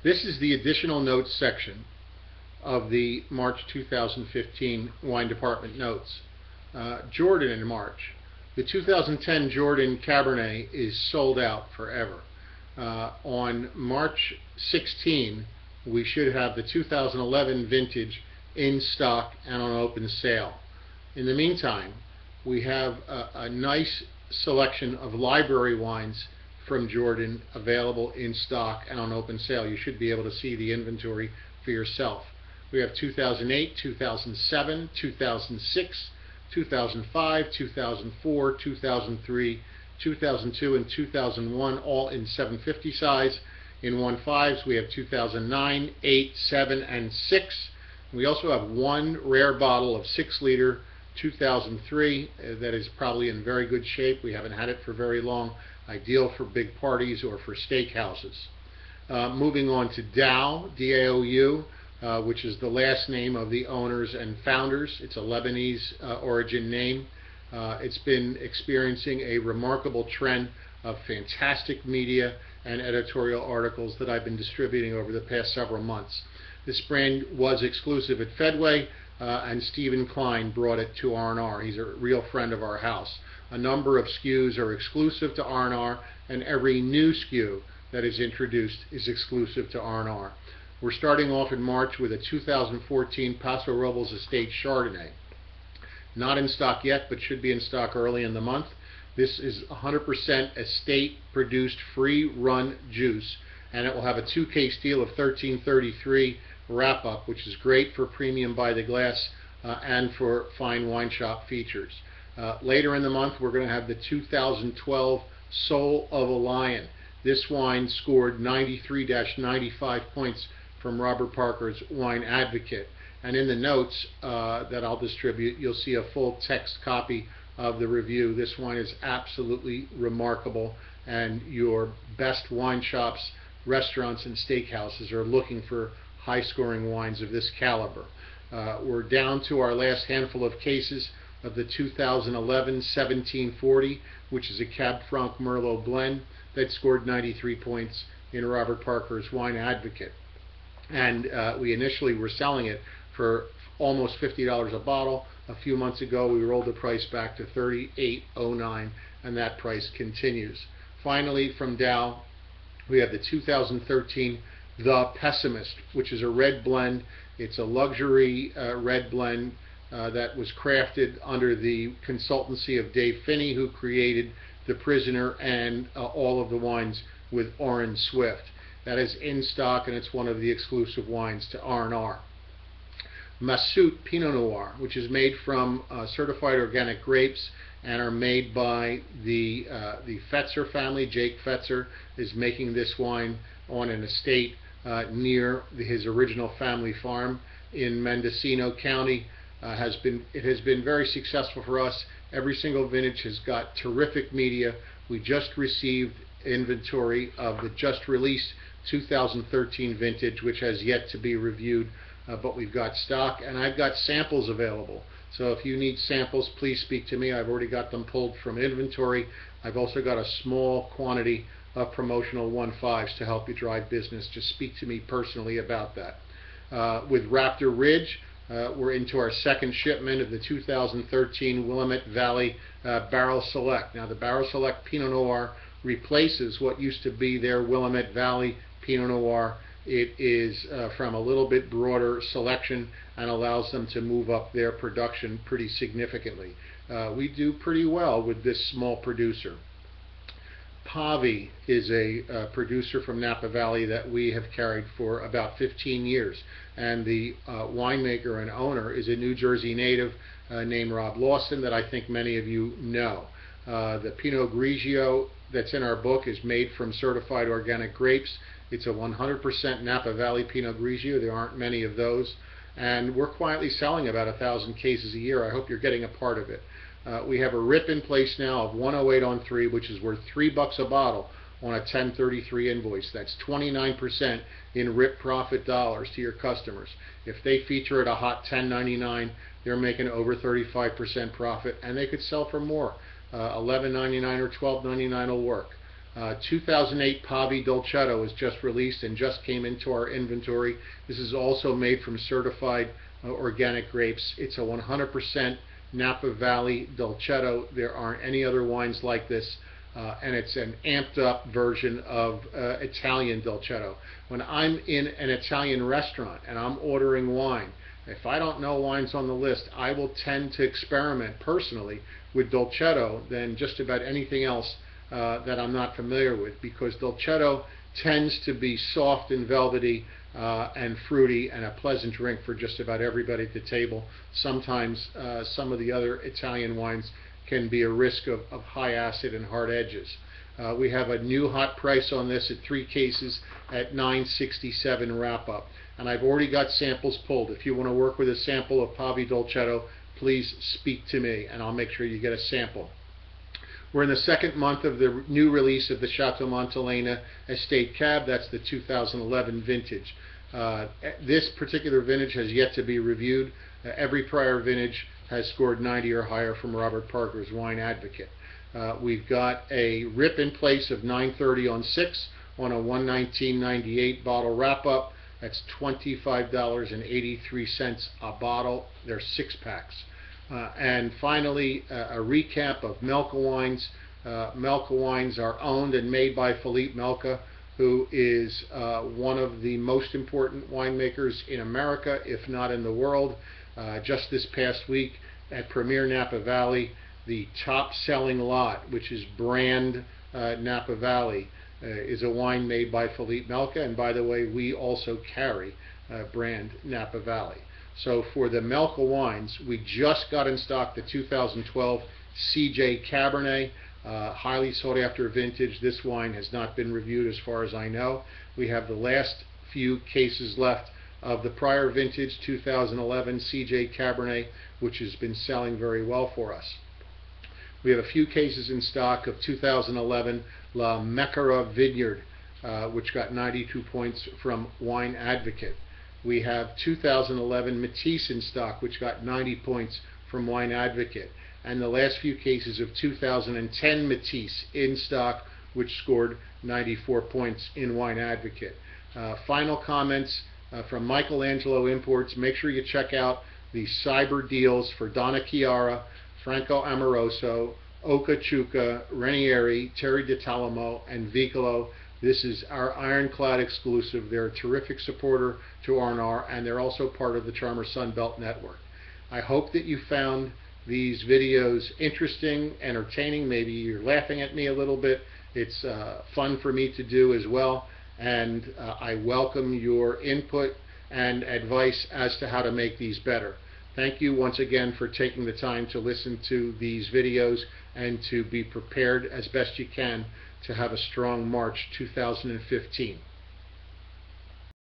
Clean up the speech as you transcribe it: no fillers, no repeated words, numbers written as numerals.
This is the additional notes section of the March 2015 wine department notes. Jordan in March. The 2010 Jordan Cabernet is sold out forever. On March 16, we should have the 2011 vintage in stock and on open sale. In the meantime, we have a nice selection of library wines from Jordan available in stock and on open sale. You should be able to see the inventory for yourself. We have 2008, 2007, 2006, 2005, 2004, 2003, 2002, and 2001, all in 750 size. In 1.5s, we have 2009, 8, 7, and 6. We also have one rare bottle of 6-liter 2003 that is probably in very good shape. We haven't had it for very long. Ideal for big parties or for steakhouses. Moving on to Dao, D-A-O-U, which is the last name of the owners and founders. It's a Lebanese origin name. It's been experiencing a remarkable trend of fantastic media and editorial articles that I've been distributing over the past several months. This brand was exclusive at Fedway, and Stephen Klein brought it to R&R. He's a real friend of our house. A number of SKUs are exclusive to R&R, and every new SKU that is introduced is exclusive to R&R. We're starting off in March with a 2014 Paso Robles Estate Chardonnay. Not in stock yet, but should be in stock early in the month. This is 100% estate-produced free-run juice, and it will have a 2K steel of 1333 wrap-up, which is great for premium by the glass and for fine wine shop features. Later in the month, we're going to have the 2012 Soul of a Lion. This wine scored 93-95 points from Robert Parker's Wine Advocate. And in the notes that I'll distribute, you'll see a full text copy of the review. This wine is absolutely remarkable, and your best wine shops, restaurants, and steakhouses are looking for high-scoring wines of this caliber. We're down to our last handful of cases of the 2011 1740, which is a Cab Franc Merlot blend that scored 93 points in Robert Parker's Wine Advocate. And we initially were selling it for almost $50 a bottle. A few months ago, we rolled the price back to $38.09, and that price continues. Finally, from Dow, we have the 2013 The Pessimist, which is a red blend. It's a luxury red blend that was crafted under the consultancy of Dave Finney, who created The Prisoner and all of the wines with Orrin Swift. That is in stock, and it's one of the exclusive wines to R&R. Massout Pinot Noir, which is made from certified organic grapes and are made by the Fetzer family. Jake Fetzer is making this wine on an estate near his original family farm in Mendocino County. It has been very successful for us. Every single vintage has got terrific media. We just received inventory of the just released 2013 vintage, which has yet to be reviewed, but we've got stock, and I've got samples available. So if you need samples, please speak to me. I've already got them pulled from inventory. I've also got a small quantity of promotional 1.5s to help you drive business. Just speak to me personally about that. With Raptor Ridge, we're into our second shipment of the 2013 Willamette Valley Barrel Select. Now, the Barrel Select Pinot Noir replaces what used to be their Willamette Valley Pinot Noir. It is from a little bit broader selection and allows them to move up their production pretty significantly. We do pretty well with this small producer. Pavi is a producer from Napa Valley that we have carried for about 15 years, and the winemaker and owner is a New Jersey native named Rob Lawson that I think many of you know. The Pinot Grigio that's in our book is made from certified organic grapes. It's a 100% Napa Valley Pinot Grigio. There aren't many of those, and we're quietly selling about 1,000 cases a year. I hope you're getting a part of it. We have a RIP in place now of 108 on 3, which is worth $3 a bottle on a 1033 invoice. That's 29% in RIP profit dollars to your customers. If they feature at a hot 1099, they're making over 35% profit, and they could sell for more. $11.99 or $12.99 will work. 2008 Pavi Dolcetto was just released and just came into our inventory. This is also made from certified organic grapes. It's a 100% Napa Valley Dolcetto. There aren't any other wines like this, and it's an amped up version of Italian Dolcetto. When I'm in an Italian restaurant and I'm ordering wine, if I don't know wines on the list, I will tend to experiment personally with Dolcetto than just about anything else that I'm not familiar with, because Dolcetto tends to be soft and velvety and fruity and a pleasant drink for just about everybody at the table. Sometimes some of the other Italian wines can be a risk of high acid and hard edges. We have a new hot price on this at 3 cases at $9.67 wrap up, and I've already got samples pulled. If you want to work with a sample of Pavi Dolcetto, please speak to me and I'll make sure you get a sample. We're in the second month of the new release of the Chateau Montelena Estate Cab. That's the 2011 vintage. This particular vintage has yet to be reviewed. Every prior vintage has scored 90 or higher from Robert Parker's Wine Advocate. We've got a rip in place of 930 on 6 on a 119.98 bottle wrap up. That's $25.83 a bottle. They're 6-packs. And finally, a recap of Melka Wines. Melka Wines are owned and made by Philippe Melka, who is one of the most important winemakers in America, if not in the world. Just this past week at Premier Napa Valley, the top-selling lot, which is brand Napa Valley, is a wine made by Philippe Melka. And by the way, we also carry brand Napa Valley. So for the Melka wines, we just got in stock the 2012 CJ Cabernet, highly sought after vintage. This wine has not been reviewed as far as I know. We have the last few cases left of the prior vintage 2011 CJ Cabernet, which has been selling very well for us. We have a few cases in stock of 2011 La Mecara Vineyard, which got 92 points from Wine Advocate. We have 2011 Matisse in stock, which got 90 points from Wine Advocate. And the last few cases of 2010 Matisse in stock, which scored 94 points in Wine Advocate. Final comments from Michelangelo Imports. Make sure you check out the cyber deals for Donna Chiara, Franco Amoroso, Okachuca, Ranieri, Terry DiTalamo, and Vicolo. This is our Ironclad exclusive. They're a terrific supporter to R&R, and they're also part of the Charmer Sunbelt Network. I hope that you found these videos interesting, entertaining. Maybe you're laughing at me a little bit. It's fun for me to do as well, and I welcome your input and advice as to how to make these better. Thank you once again for taking the time to listen to these videos and to be prepared as best you can to have a strong March 2015.